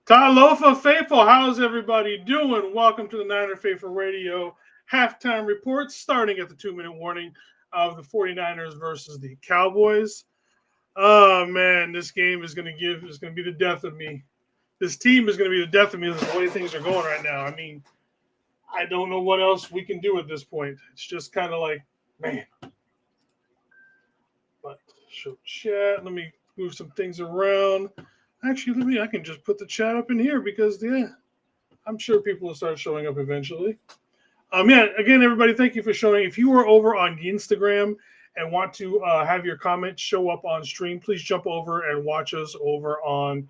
Talofa Faithful, how's everybody doing? Welcome to the Niner Faithful Radio halftime report, starting at the 2 minute warning of the 49ers versus the Cowboys. Oh man, this game is going to be the death of me. This team is going to be the death of me. This is the way things are going right now. I mean, I don't know what else we can do at this point. It's just kind of like, man. But show chat. Let me move some things around. Actually, I can just put the chat up in here because I'm sure people will start showing up eventually. Again, everybody, thank you for showing. If you are over on Instagram and want to have your comments show up on stream, please jump over and watch us over on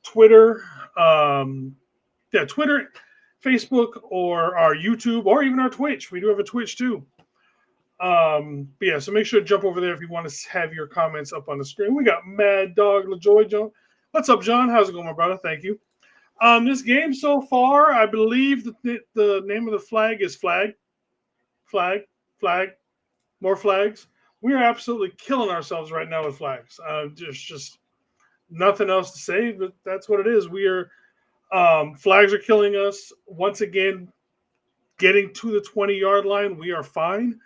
Twitter. Twitter, Facebook, or our YouTube, or even our Twitch. We do have a Twitch too. So make sure to jump over there if you want to have your comments up on the screen. We got Mad Dog LaJoy. John. What's up, John? How's it going, my brother? Thank you. This game so far, I believe the name of the flag is flag, more flags. We are absolutely killing ourselves right now with flags. There's just nothing else to say, but that's what it is. We are flags are killing us once again. Getting to the 20-yard line, we are fine.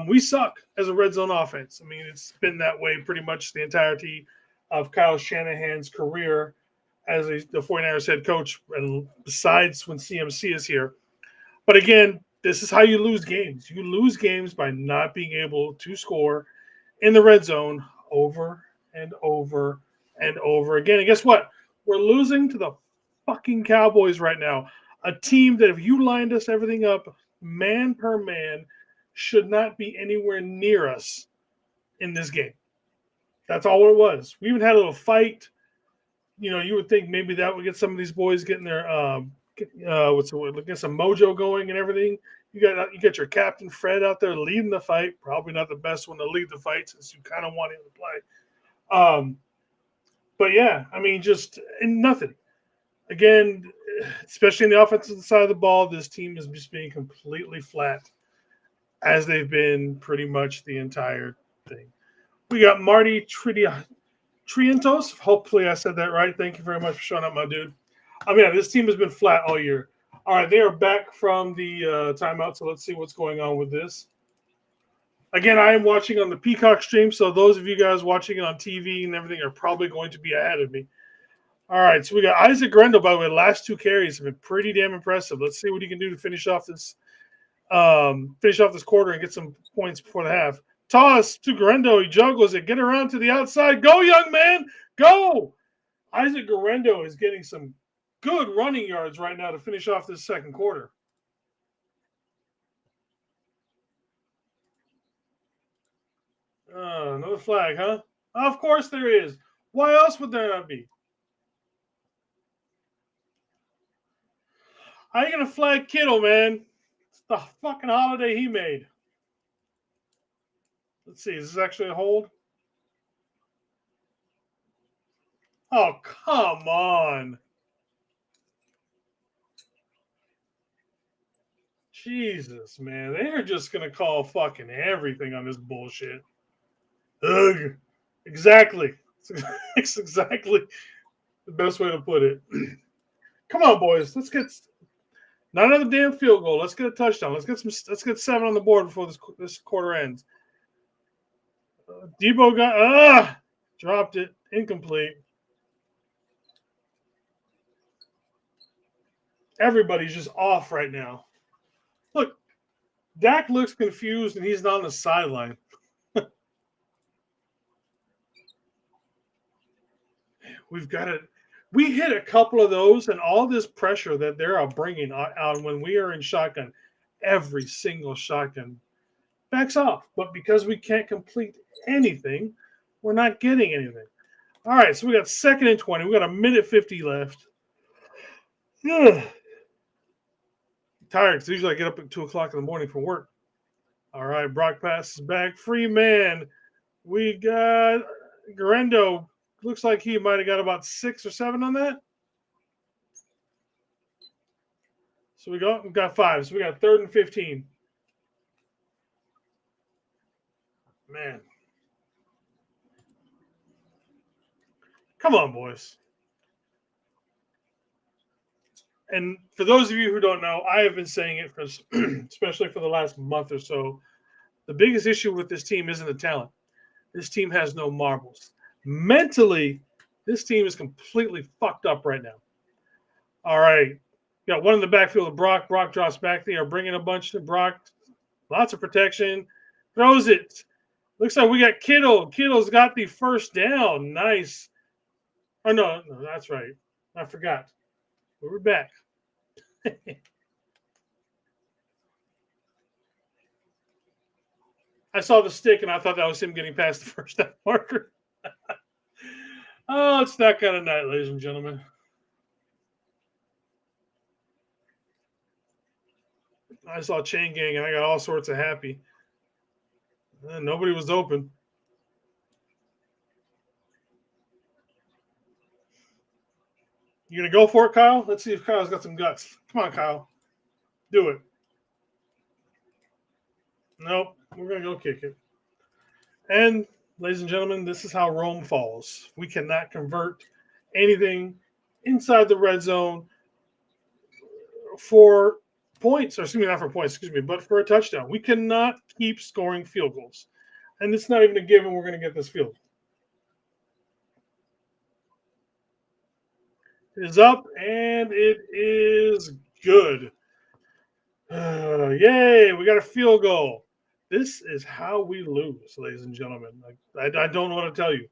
We suck as a red zone offense. I mean, it's been that way pretty much the entirety of Kyle Shanahan's career as the 49ers head coach, and besides when CMC is here. But again, this is how you lose games. You lose games by not being able to score in the red zone over and over and over again. And guess what? We're losing to the fucking Cowboys right now. A team that if you lined us everything up man per man should not be anywhere near us in this game. That's all it was. We even had a little fight. You would think maybe that would get some of these boys getting their get some mojo going and everything. You got your captain Fred out there leading the fight. Probably not the best one to lead the fight since you kind of want him to play. But yeah, I mean, just nothing. Again, especially in the offensive side of the ball, this team is just being completely flat, as they've been pretty much the entire thing. We got Marty Trientos. Hopefully I said that right. Thank you very much for showing up, my dude. This team has been flat all year. All right, they are back from the timeout, so let's see what's going on with this. Again, I am watching on the Peacock stream, so those of you guys watching it on TV and everything are probably going to be ahead of me. All right, so we got Isaac Grendel, by the way. The last two carries have been pretty damn impressive. Let's see what he can do to finish off this quarter and get some points before the half. Toss to Garendo. He juggles it. Get around to the outside. Go, young man. Go. Isaac Garendo is getting some good running yards right now to finish off this second quarter. Another flag, huh? Of course there is. Why else would there not be? How are you going to flag Kittle, man? It's the fucking holiday he made. Let's see. Is this actually a hold? Oh, come on. Jesus, man. They are just going to call fucking everything on this bullshit. Ugh. Exactly. It's exactly the best way to put it. Come on, boys. Let's get not another damn field goal. Let's get a touchdown. Let's get 7 on the board before this quarter ends. Debo got dropped it. Incomplete. Everybody's just off right now. Look, Dak looks confused and he's not on the sideline. We've got it. We hit a couple of those, and all this pressure that they're bringing out when we are in shotgun, every single shotgun backs off. But because we can't complete anything, we're not getting anything. All right, so we got 2nd and 20. We got a minute 50 left. Ugh. Tired because usually I get up at 2 o'clock in the morning for work. All right, Brock passes back. Free man. We got Garendo. Looks like he might have got about 6 or 7 on that. So we've got 5. So we got 3rd and 15. Man. Come on, boys. And for those of you who don't know, I have been saying it for especially for the last month or so. The biggest issue with this team isn't the talent. This team has no marbles. Mentally, this team is completely fucked up right now. All right. Got one in the backfield of Brock. Brock drops back. They are bringing a bunch to Brock. Lots of protection. Throws it. Looks like we got Kittle. Kittle's got the first down. Nice. Oh, no, that's right. I forgot. We're back. I saw the stick, and I thought that was him getting past the first down marker. Oh, it's that kind of night, ladies and gentlemen. I saw Chain Gang, and I got all sorts of happy. And nobody was open. You gonna go for it, Kyle? Let's see if Kyle's got some guts. Come on, Kyle. Do it. Nope. We're gonna go kick it. And ladies and gentlemen, this is how Rome falls. We cannot convert anything inside the red zone for points, or excuse me, not for points, excuse me, but for a touchdown. We cannot keep scoring field goals. And it's not even a given we're going to get this field. It is up, and it is good. Yay, we got a field goal. This is how we lose, ladies and gentlemen. I don't know what to tell you.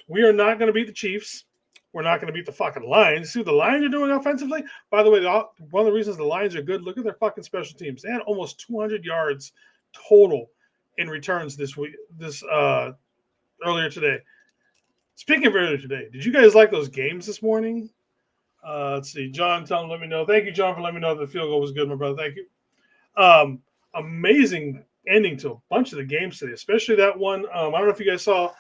We are not going to beat the Chiefs. We're not going to beat the fucking Lions. See what the Lions are doing offensively? By the way, one of the reasons the Lions are good, look at their fucking special teams. They had almost 200 yards total in returns this week, earlier today. Speaking of earlier today, did you guys like those games this morning? Let's see. John, let me know. Thank you, John, for letting me know that the field goal was good, my brother. Thank you. Amazing ending to a bunch of the games today, especially that one. I don't know if you guys saw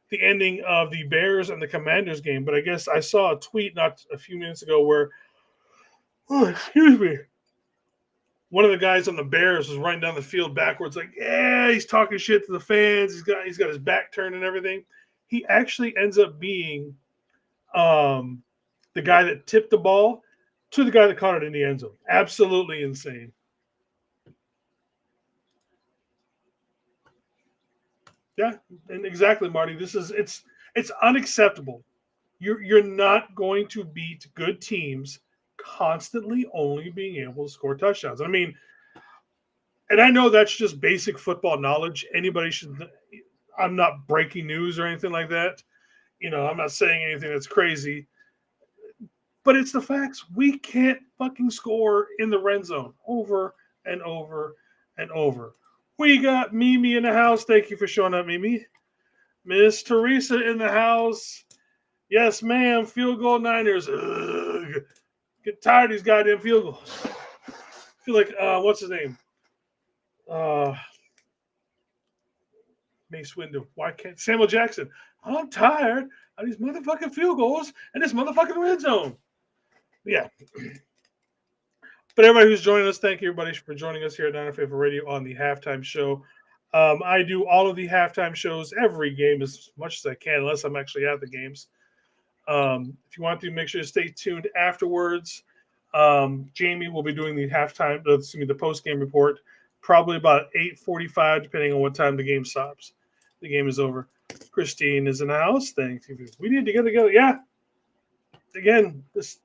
the ending of the Bears and the Commanders game, but I guess I saw a tweet not a few minutes ago where, excuse me, one of the guys on the Bears was running down the field backwards, like, yeah, he's talking shit to the fans. He's got his back turned and everything. He actually ends up being the guy that tipped the ball to the guy that caught it in the end zone. Absolutely insane. Yeah, and exactly, Marty. It's unacceptable. You're not going to beat good teams constantly only being able to score touchdowns. I mean, and I know that's just basic football knowledge. Anybody should. I'm not breaking news or anything like that. I'm not saying anything that's crazy. But it's the facts. We can't fucking score in the red zone over and over and over. We got Mimi in the house. Thank you for showing up, Mimi. Miss Teresa in the house. Yes, ma'am. Field goal Niners. Ugh. Get tired of these goddamn field goals. I feel like, what's his name? Mace Windu. Why can't Samuel Jackson? I'm tired of these motherfucking field goals and this motherfucking red zone. Yeah. But everybody who's joining us, thank you everybody for joining us here at 905 Radio on the halftime show. I do all of the halftime shows every game as much as I can, unless I'm actually at the games. If you want to, make sure to stay tuned afterwards. Jamie will be doing the the post-game report, probably about 8:45, depending on what time the game stops. The game is over. Christine is in the house. Thank you. We need to get together. Yeah. Again, this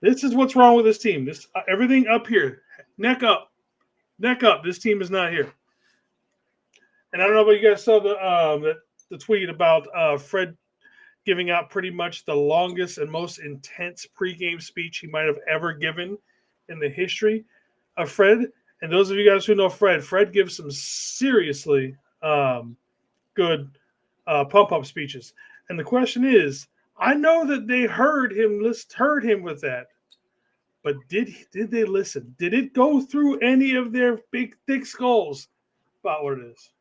is what's wrong with this team. Everything up here, neck up. This team is not here. And I don't know if you guys saw the tweet about Fred giving out pretty much the longest and most intense pregame speech he might have ever given in the history of Fred. And those of you guys who know Fred gives some seriously good pump-up speeches. And the question is, I know that they heard him with that, but did they listen? Did it go through any of their big thick skulls about what it is?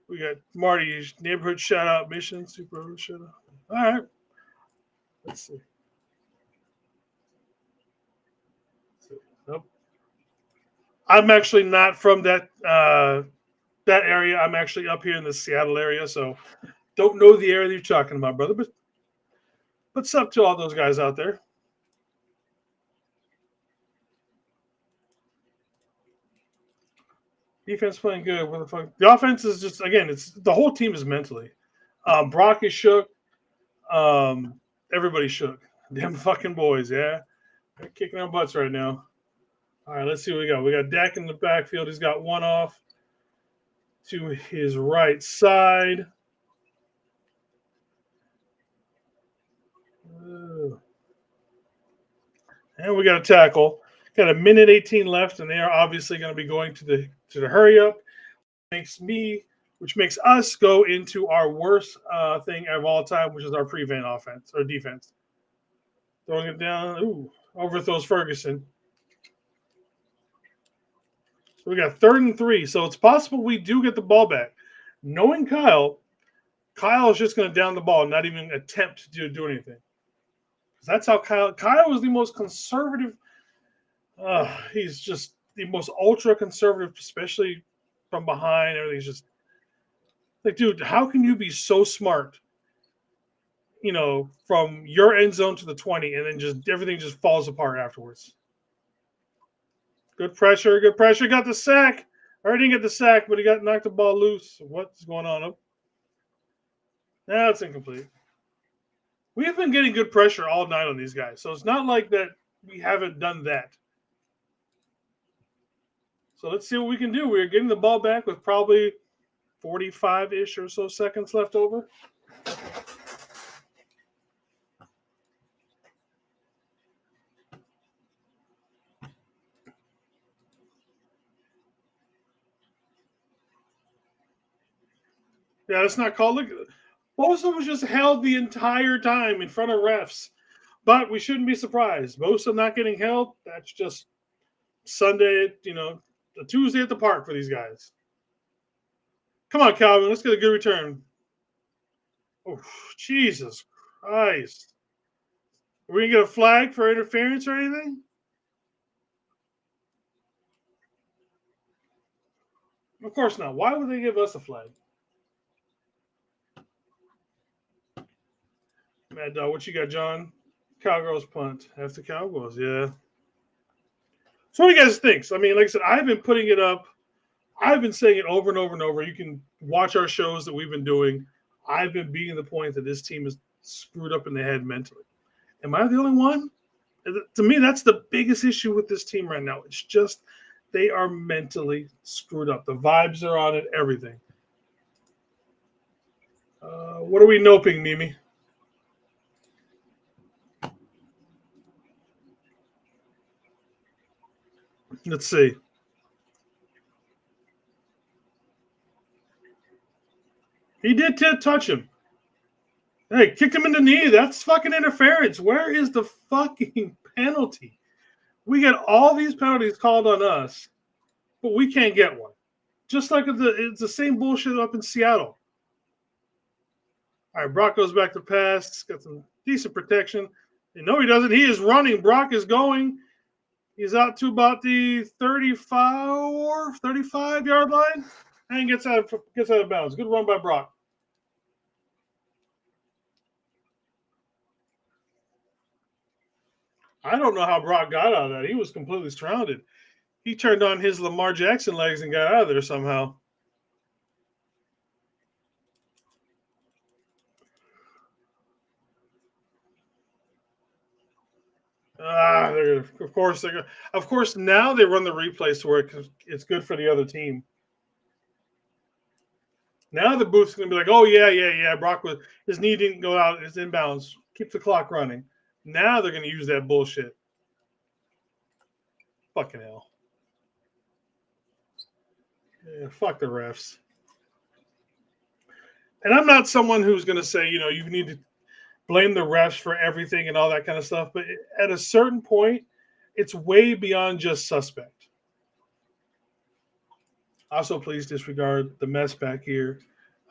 We got Marty's neighborhood shout out mission, super shout out. All right, let's see. Nope. I'm actually not from that area. I'm actually up here in the Seattle area, so don't know the area that you're talking about, brother. But What's up to all those guys out there? Defense playing good. What the fuck? The offense is just, again, it's the whole team is mentally. Brock is shook. Everybody's shook. Them fucking boys, yeah. They're kicking our butts right now. All right, let's see what we got. We got Dak in the backfield. He's got one off to his right side. And we got a tackle. Got a minute 18 left, and they are obviously going to be going to the hurry up. Which makes us go into our worst thing of all time, which is our prevent offense or defense. Throwing it down. Ooh, overthrows Ferguson. So we got 3rd and 3. So it's possible we do get the ball back. Knowing Kyle is just going to down the ball and not even attempt to do anything. That's how Kyle was the most conservative. He's just the most ultra conservative, especially from behind. Everything's just like, dude, how can you be so smart? From your end zone to the 20, and then just everything just falls apart afterwards. Good pressure. Got the sack. I didn't get the sack, but he knocked the ball loose. What's going on? It's incomplete. We have been getting good pressure all night on these guys, so it's not like that we haven't done that. So let's see what we can do. We're getting the ball back with probably 45-ish or so seconds left over. Yeah, it's not called. Look, Bosa was just held the entire time in front of refs. But we shouldn't be surprised. Bosa not getting held, that's just Sunday, a Tuesday at the park for these guys. Come on, Calvin. Let's get a good return. Oh, Jesus Christ. Are we going to get a flag for interference or anything? Of course not. Why would they give us a flag? Mad Dog, what you got, John? Cowgirls punt. After Cowgirls, yeah. So what do you guys think? So, I mean, like I said, I've been putting it up. I've been saying it over and over and over. You can watch our shows that we've been doing. I've been beating the point that this team is screwed up in the head mentally. Am I the only one? To me, that's the biggest issue with this team right now. It's just they are mentally screwed up. The vibes are on it, everything. What are we noping, Mimi? Let's see. He did touch him. Hey, kicked him in the knee. That's fucking interference. Where is the fucking penalty? We get all these penalties called on us, but we can't get one. Just like it's the same bullshit up in Seattle. All right, Brock goes back to pass. Got some decent protection. No, he doesn't. He is running. Brock is going. He's out to about the 35-yard line and gets out of bounds. Good run by Brock. I don't know how Brock got out of that. He was completely surrounded. He turned on his Lamar Jackson legs and got out of there somehow. Of course, now they run the replays to where it's good for the other team. Now the booth's going to be like, oh, yeah. Brock, his knee didn't go out. It's inbounds. Keep the clock running. Now they're going to use that bullshit. Fucking hell. Yeah, fuck the refs. And I'm not someone who's going to say, you need to blame the refs for everything and all that kind of stuff. But at a certain point, it's way beyond just suspect. Also, please disregard the mess back here.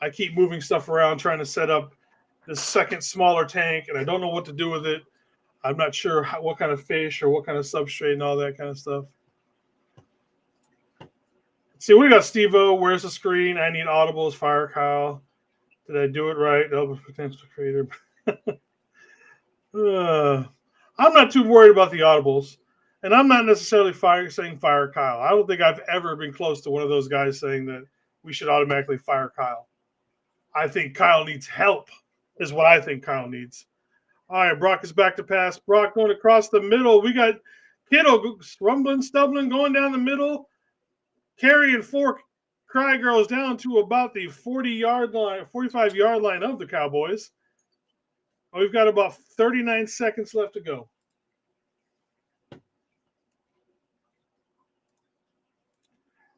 I keep moving stuff around, trying to set up this second smaller tank, and I don't know what to do with it. I'm not sure what kind of fish or what kind of substrate and all that kind of stuff. See, we got Steve-O. Where's the screen? I need audibles. Fire Kyle. Did I do it right? That was potential creator. I'm not too worried about the audibles, and I'm not necessarily saying fire Kyle. I don't think I've ever been close to one of those guys saying that we should automatically fire Kyle. I think Kyle needs help, is what I think Kyle needs. All right, Brock is back to pass. Brock going across the middle. We got Kittle rumbling, stumbling, going down the middle, carrying four Cry Girls down to about the 40-yard line, 45-yard line of the Cowboys. We've got about 39 seconds left to go.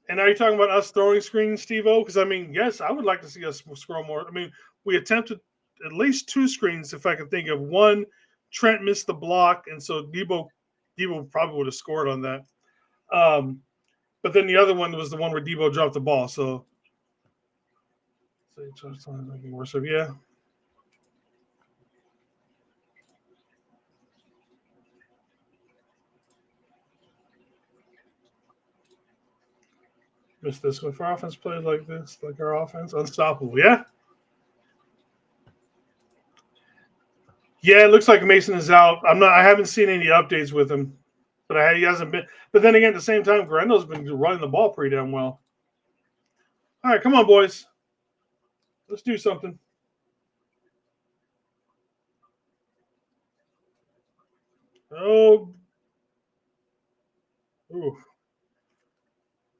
And are you talking about us throwing screens, Steve-O? Because, I mean, yes, I would like to see us score more. I mean, we attempted at least two screens, if I can think of. One, Trent missed the block, and so Debo probably would have scored on that. But then the other one was the one where Debo dropped the ball. So yeah. Missed this one. If our offense plays like this, like our offense, unstoppable. Yeah. Yeah, it looks like Mason is out. I haven't seen any updates with him, but he hasn't been. But then again, at the same time, Grendel's been running the ball pretty damn well. All right, come on, boys. Let's do something. Oh. Ooh.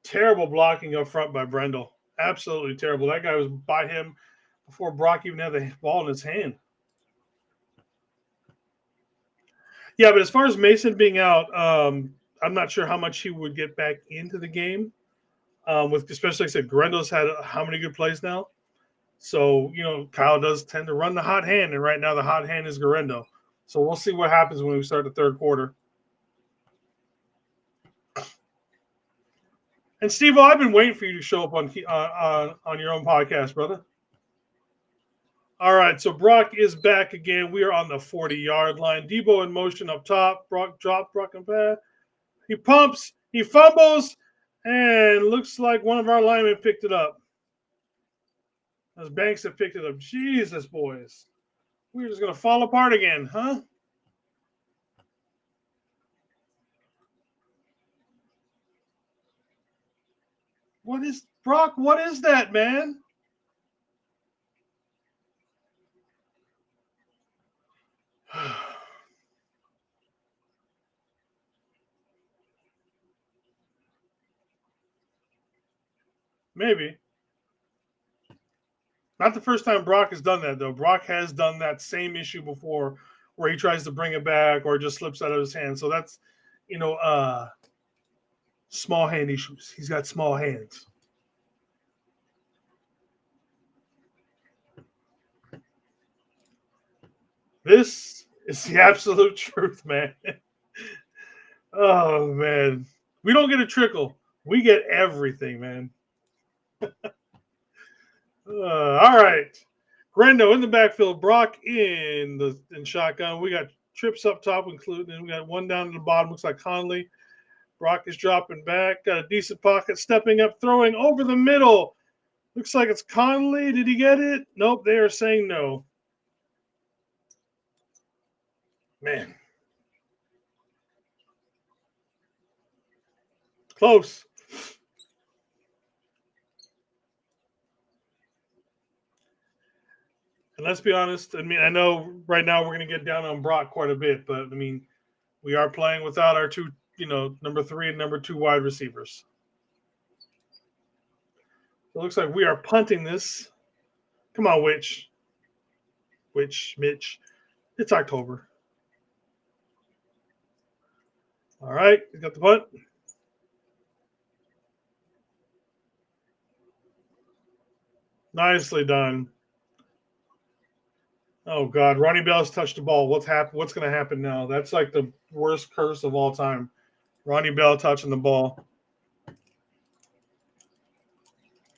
Terrible blocking up front by Brendel. Absolutely terrible. That guy was by him before Brock even had the ball in his hand. Yeah, but as far as Mason being out, I'm not sure how much he would get back into the game. With especially, like I said, Grendel's had how many good plays now? So, Kyle does tend to run the hot hand, and right now the hot hand is Garendo. So we'll see what happens when we start the third quarter. And Steve, I've been waiting for you to show up on your own podcast, brother. All right, so Brock is back again. We are on the 40-yard line. Debo in motion up top. Brock dropped, Brock and pass. He pumps, he fumbles, and looks like one of our linemen picked it up. As Banks have picked it up. Jesus, boys. We're just going to fall apart again, huh? Brock, what is that, man? Maybe. Not the first time Brock has done that, though. Brock has done that same issue before where he tries to bring it back or just slips out of his hand. So that's, small hand issues. He's got small hands. This is the absolute truth, man. Oh, man. We don't get a trickle. We get everything, man. All right. Grendo in the backfield. Brock in shotgun. We got trips up top, including we got one down at the bottom. Looks like Conley. Brock is dropping back. Got a decent pocket. Stepping up, throwing over the middle. Looks like it's Conley. Did he get it? Nope. They are saying no. Man. Close. And let's be honest. I mean, I know right now we're going to get down on Brock quite a bit, but I mean, we are playing without our two, number 3 and number 2 wide receivers. So it looks like we are punting this. Come on, Mitch. It's October. All right, you got the punt. Nicely done. Oh God, Ronnie Bell's touched the ball. What's going to happen now? That's like the worst curse of all time. Ronnie Bell touching the ball.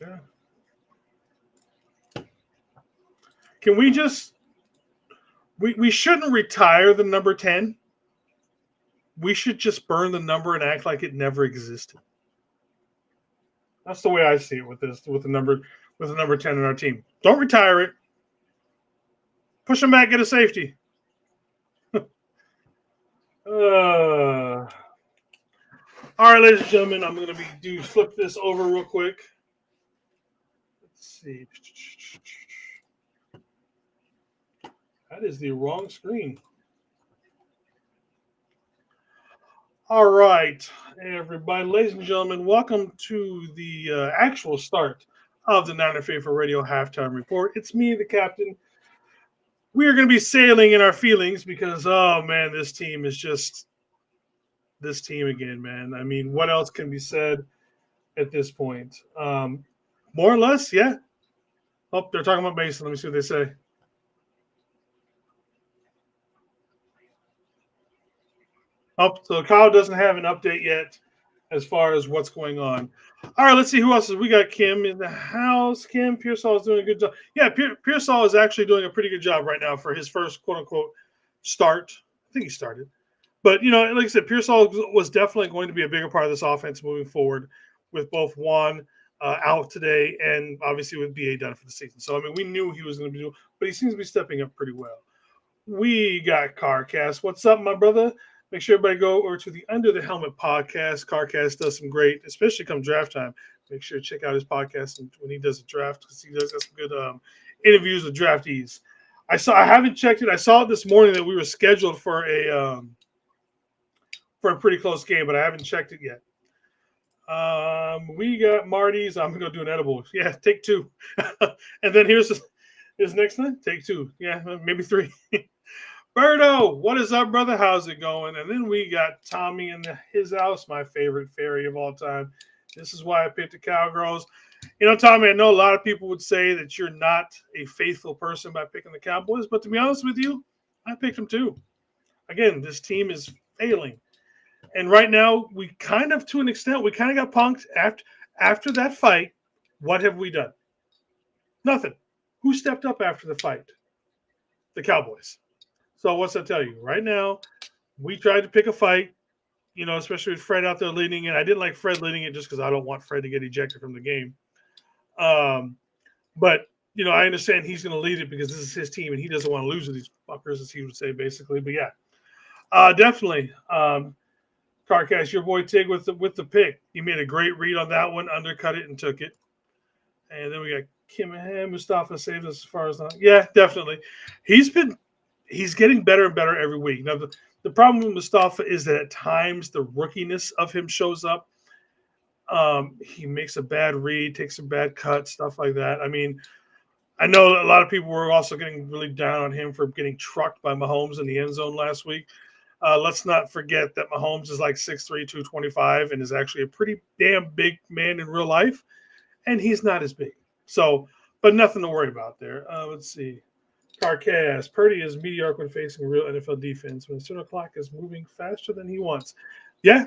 Yeah. Can we just? We shouldn't retire the number 10. We should just burn the number and act like it never existed. That's the way I see it with the number 10 in our team. Don't retire it. Push him back, get a safety. Uh, all right, ladies and gentlemen, I'm going to flip this over real quick. Let's see. That is the wrong screen. All right, everybody, ladies and gentlemen, welcome to the actual start of the Niner Faithful Radio Halftime Report. It's me, the captain. We are going to be sailing in our feelings because, oh man, this team is just this team again, man. I mean, what else can be said at this point? More or less, yeah. Oh, they're talking about Mason. Let me see what they say. Oh, so Kyle doesn't have an update yet as far as what's going on. All right, let's see who else is. We got Kim in the house. Kim Pearsall is doing a good job. Yeah, Pearsall is actually doing a pretty good job right now for his first quote unquote start. I think he started. But, like I said, Pearsall was definitely going to be a bigger part of this offense moving forward with both Juan out today and obviously with BA done for the season. So, I mean, we knew he was going to be doing, but he seems to be stepping up pretty well. We got CarCast. What's up, my brother? Make sure everybody go over to the Under the Helmet podcast. CarCast does some great, especially come draft time. Make sure to check out his podcast when he does a draft because he does some good interviews with draftees. I haven't checked it. I saw it this morning that we were scheduled for a pretty close game, but I haven't checked it yet. We got Marty's. I'm gonna do an edible. Yeah, take two. And then here's next one. Take two. Yeah, maybe three. Berto, what is up, brother? How's it going? And then we got Tommy in his house, my favorite fairy of all time. This is why I picked the Cowgirls. Tommy, I know a lot of people would say that you're not a faithful person by picking the Cowboys, but to be honest with you, I picked them too. Again, this team is failing. And right now, we kind of, to an extent, we kind of got punked after that fight. What have we done? Nothing. Who stepped up after the fight? The Cowboys. So what's that tell you? Right now, we tried to pick a fight, especially with Fred out there leading it. I didn't like Fred leading it just because I don't want Fred to get ejected from the game. But, I understand he's going to lead it because this is his team and he doesn't want to lose to these fuckers, as he would say, basically. But yeah, definitely. CarCast, your boy Tig with the pick. He made a great read on that one, undercut it and took it. And then we got Kim and Mustafa saved us as far as that. Yeah, definitely. He's getting better and better every week. Now the problem with Mustafa is that at times the rookiness of him shows up. He makes a bad read, takes a bad cut, stuff like that. I mean, I know a lot of people were also getting really down on him for getting trucked by Mahomes in the end zone last week. Let's not forget that Mahomes is like 6'3", 225, and is actually a pretty damn big man in real life, and he's not as big. So, but nothing to worry about there. Let's see. CarCast. Purdy is mediocre when facing real NFL defense when the center clock is moving faster than he wants. Yeah.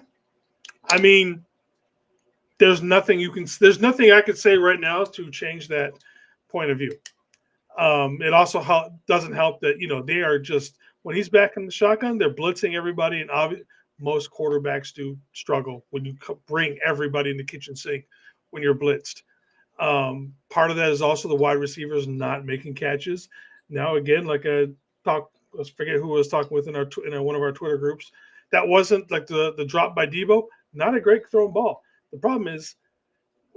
I mean, there's nothing I could say right now to change that point of view. It also doesn't help that, they are just, when he's back in the shotgun, they're blitzing everybody, and most quarterbacks do struggle when you bring everybody in the kitchen sink when you're blitzed. Part of that is also the wide receivers not making catches. Now, again, like I forget who I was talking with in one of our Twitter groups. That wasn't like the drop by Debo. Not a great thrown ball. The problem is,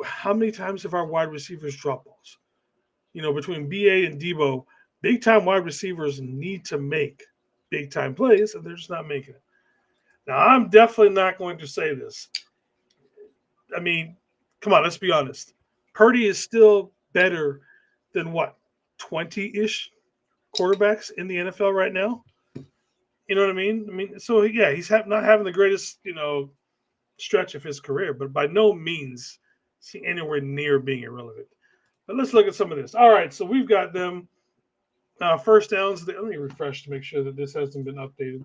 how many times have our wide receivers dropped balls? Between BA and Debo, big time wide receivers need to make big time plays, and they're just not making it. Now, I'm definitely not going to say this. I mean, come on, let's be honest. Purdy is still better than what, 20-ish quarterbacks in the NFL right now. You know what I mean? So yeah, he's not having the greatest, stretch of his career, but by no means is he anywhere near being irrelevant. But let's look at some of this. All right, so we've got them first downs. Let me refresh to make sure that this hasn't been updated.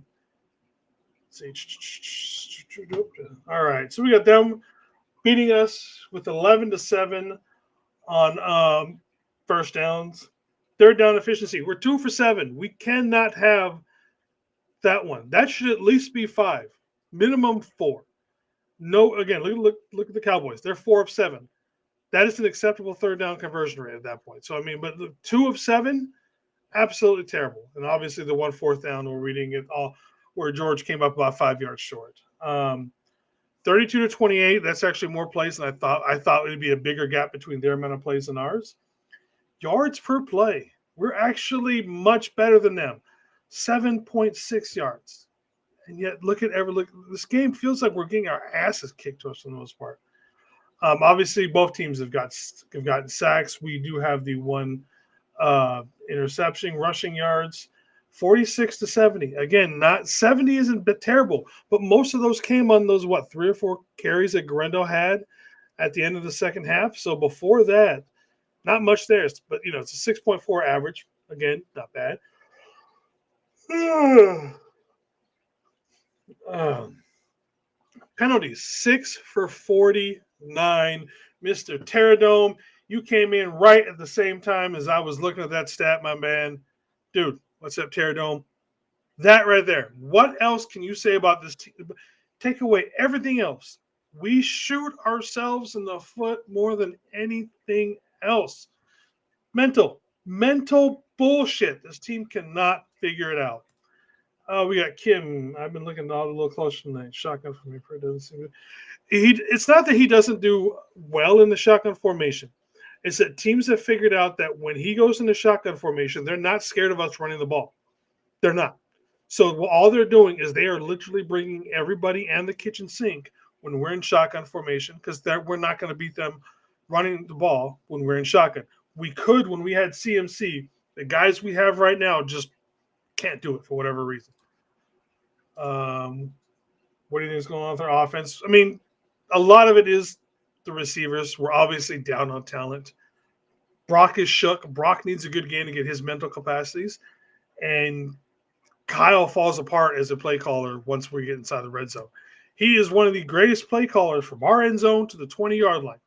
Let's see. All right, so we got them beating us with 11-7 on first downs. Third down efficiency, we're 2 for 7. We cannot have that one. That should at least be 5, minimum 4. No, again, look at the Cowboys. They're 4 of 7. That is an acceptable third down conversion rate at that point. So, I mean, but the 2 of 7, absolutely terrible. And obviously the 1 4th down, we're reading it all. where George came up about 5 yards short. 32-28. That's actually more plays than I thought. I thought it would be a bigger gap between their amount of plays and ours. Yards per play. We're actually much better than them. 7.6 yards. And yet, look. This game feels like we're getting our asses kicked to us for the most part. Obviously, both teams have gotten sacks. We do have the one interception, rushing yards, 46-70. Again, not 70 isn't terrible, but most of those came on those 3 or 4 carries that Garendo had at the end of the second half. So before that, not much there, but it's a 6.4 average. Again, not bad. Penalties, 6 for 49. Mr. Terradome, you came in right at the same time as I was looking at that stat, my man. Dude, what's up, Terradome? That right there. What else can you say about this team? Take away everything else. We shoot ourselves in the foot more than anything else. Mental bullshit. This team cannot figure it out. We got Kim. I've been looking a little closer tonight. Shotgun for me. It doesn't seem good. It's not that he doesn't do well in the shotgun formation. It's that teams have figured out that when he goes into shotgun formation, they're not scared of us running the ball. They're not. So all they're doing is they are literally bringing everybody and the kitchen sink when we're in shotgun formation because we're not going to beat them running the ball when we're in shotgun. We could when we had CMC. The guys we have right now just can't do it for whatever reason. What do you think is going on with our offense? I mean, a lot of it is the receivers. We're obviously down on talent. Brock is shook. Brock needs a good game to get his mental capacities. And Kyle falls apart as a play caller once we get inside the red zone. He is one of the greatest play callers from our end zone to the 20-yard line.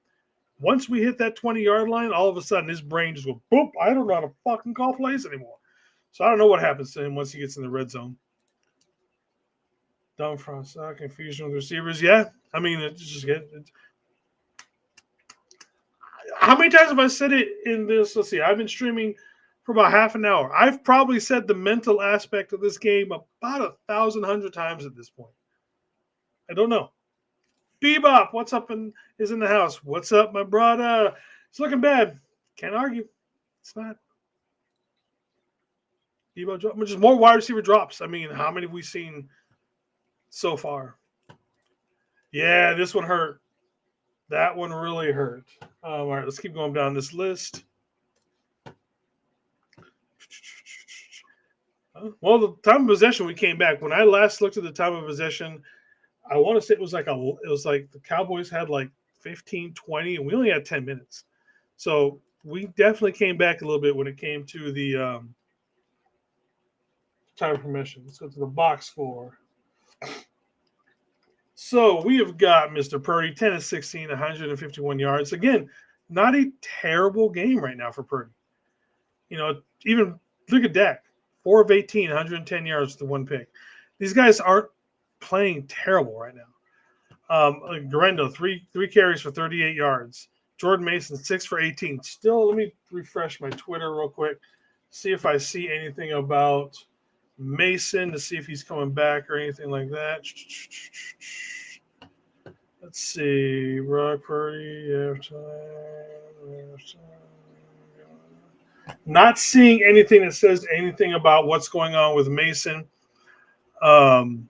Once we hit that 20-yard line, all of a sudden his brain just goes, boop, I don't know how to fucking call plays anymore. So I don't know what happens to him once he gets in the red zone. Down front, confusion with receivers. Yeah, I mean, how many times have I said it in this? Let's see. I've been streaming for about half an hour. I've probably said the mental aspect of this game about 1,100 times at this point. I don't know. Bebop, what's up? Is in the house. What's up, my brother? It's looking bad. Can't argue. It's not. Bebop drop, just more wide receiver drops. I mean, how many have we seen so far? Yeah, this one hurt. That one really hurt. All right, let's keep going down this list. Well, the time of possession, we came back. When I last looked at the time of possession, I want to say it was like the Cowboys had like 15, 20, and we only had 10 minutes. So we definitely came back a little bit when it came to the time of possession. Let's go to the box score. So we have got Mr. Purdy, 10-16, 151 yards. Again, not a terrible game right now for Purdy. Even look at Dak, 4 of 18, 110 yards to 1 pick. These guys aren't playing terrible right now. Garendo, three carries for 38 yards. Jordan Mason, 6 for 18. Still, let me refresh my Twitter real quick, see if I see anything about Mason to see if he's coming back or anything like that. Let's see. Brock Purdy. Not seeing anything that says anything about what's going on with Mason coming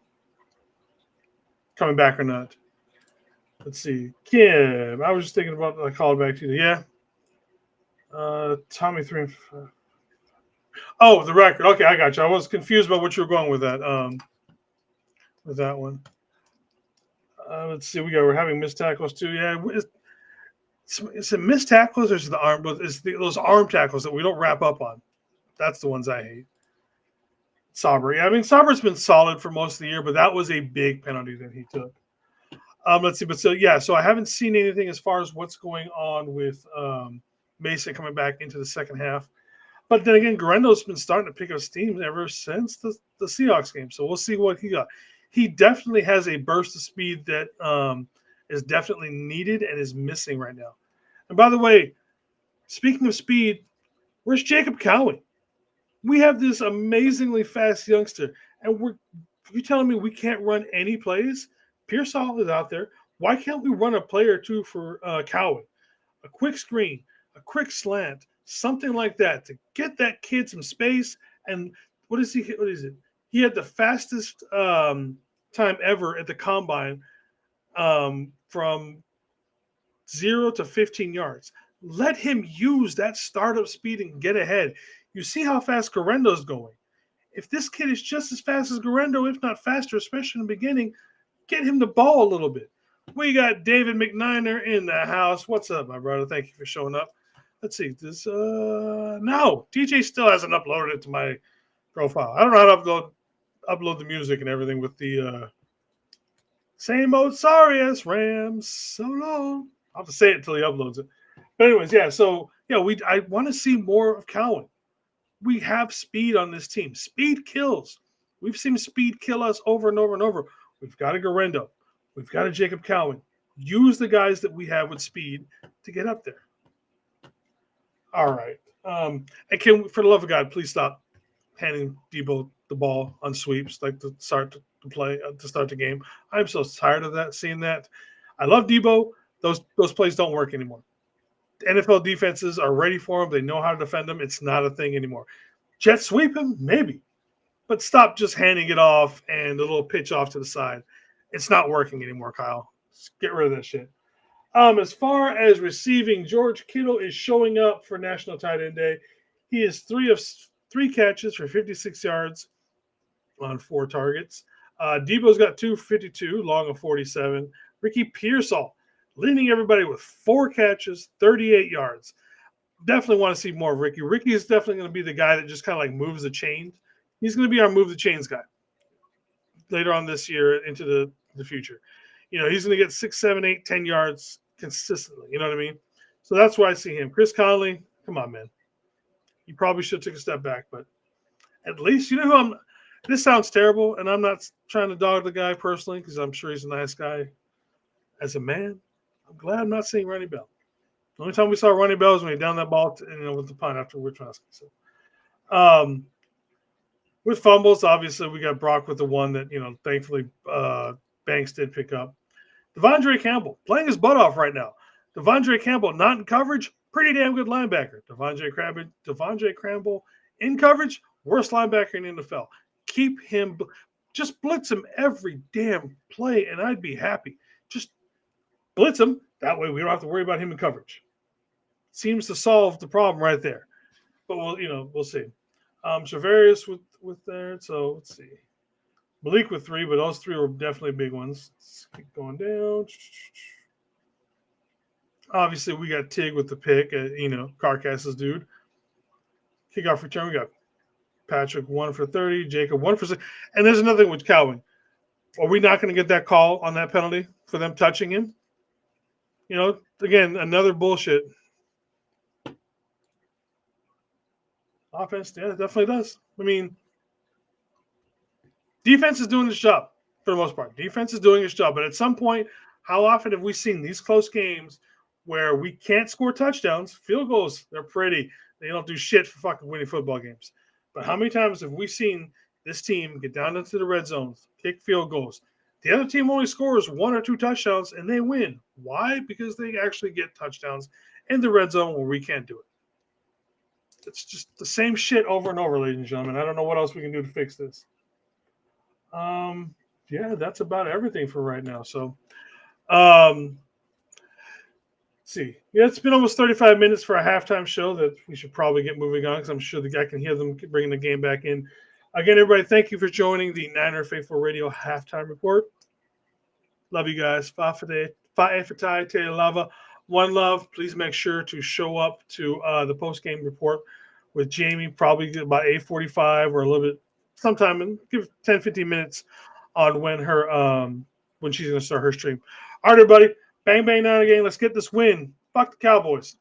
back or not. Let's see. Kim. I was just thinking about I called back to you. Yeah. Tommy 3 and 5. Oh, the record. Okay, I got you. I was confused about what you were going with that. With that one. Let's see. We're having missed tackles too. Yeah, it's a missed tackles or is the arm? It's those arm tackles that we don't wrap up on. That's the ones I hate. Sauber. Yeah, I mean Sauber's been solid for most of the year, but that was a big penalty that he took. Let's see. But so I haven't seen anything as far as what's going on with Mason coming back into the second half. But then again, Garendo's been starting to pick up steam ever since the Seahawks game. So we'll see what he got. He definitely has a burst of speed that is definitely needed and is missing right now. And by the way, speaking of speed, where's Jacob Cowie? We have this amazingly fast youngster, and You're telling me we can't run any plays? Pearsall is out there. Why can't we run a play or two for Cowan? A quick screen, a quick slant, something like that to get that kid some space. And what is he? What is it? He had the fastest time ever at the combine from 0 to 15 yards. Let him use that startup speed and get ahead. You see how fast Garendo's going. If this kid is just as fast as Garendo, if not faster, especially in the beginning, get him the ball a little bit. We got David McNiner in the house. What's up, my brother? Thank you for showing up. Let's see. This no, DJ still hasn't uploaded it to my profile. I don't know how to upload the music and everything with the same old sorry ass Rams so long. I'll have to say it until he uploads it. But anyways, yeah. So yeah, I want to see more of Cowan. We have speed on this team. Speed kills. We've seen speed kill us over and over and over. We've got a Garendo. We've got a Jacob Cowan. Use the guys that we have with speed to get up there. All right. And for the love of God, please stop handing Debo the ball on sweeps like to start to play to start the game. I'm so tired of that. Seeing that. I love Debo. Those plays don't work anymore. NFL defenses are ready for him. They know how to defend him. It's not a thing anymore. Jet sweep him? Maybe. But stop just handing it off and a little pitch off to the side. It's not working anymore, Kyle. Just get rid of that shit. As far as receiving, George Kittle is showing up for National Tight End Day. He is 3 of 3 catches for 56 yards on 4 targets. Debo's got 2 for 52, long of 47. Ricky Pearsall leading everybody with 4 catches, 38 yards. Definitely want to see more of Ricky. Ricky is definitely going to be the guy that just kind of like moves the chains. He's going to be our move the chains guy later on this year into the future. You know, he's going to get 6, 7, 8, 10 yards consistently. You know what I mean? So that's why I see him. Chris Conley, come on, man. You probably should have took a step back, but at least, you know who this sounds terrible, and I'm not trying to dog the guy personally because I'm sure he's a nice guy as a man. I'm glad I'm not seeing Ronnie Bell. The only time we saw Ronnie Bell was when he down that ball with the punt after Witkowski. So, with fumbles, obviously, we got Brock with the one that, thankfully Banks did pick up. Devondre Campbell playing his butt off right now. Devondre Campbell not in coverage, pretty damn good linebacker. Devondre Campbell in coverage, worst linebacker in the NFL. Keep him, just blitz him every damn play, and I'd be happy. Just blitz him. That way we don't have to worry about him in coverage. Seems to solve the problem right there. But we'll see. Travarius with there. So let's see. Malik with 3, but those 3 were definitely big ones. Let's keep going down. Obviously, we got Tig with the pick. Carcass's dude. Kickoff return. We got Patrick 1 for 30. Jacob 1 for 6. And there's another thing with Calvin. Are we not going to get that call on that penalty for them touching him? Again, another bullshit. Offense, yeah, it definitely does. I mean, defense is doing its job for the most part. Defense is doing its job. But at some point, how often have we seen these close games where we can't score touchdowns? Field goals, they're pretty. They don't do shit for fucking winning football games. But how many times have we seen this team get down into the red zones, kick field goals? The other team only scores 1 or 2 touchdowns, and they win. Why? Because they actually get touchdowns in the red zone where we can't do it. It's just the same shit over and over, ladies and gentlemen. I don't know what else we can do to fix this. Yeah, that's about everything for right now. So, let's see. Yeah, it's been almost 35 minutes for a halftime show that we should probably get moving on because I'm sure the guy can hear them bringing the game back in. Again, everybody, thank you for joining the Niner Faithful Radio halftime report. Love you guys. Fa'efatai te lava. One love. Please make sure to show up to the post-game report with Jamie, probably about 8:45 or a little bit sometime, and give 10, 15 minutes on when she's going to start her stream. All right, everybody. Bang, bang, down again. Let's get this win. Fuck the Cowboys.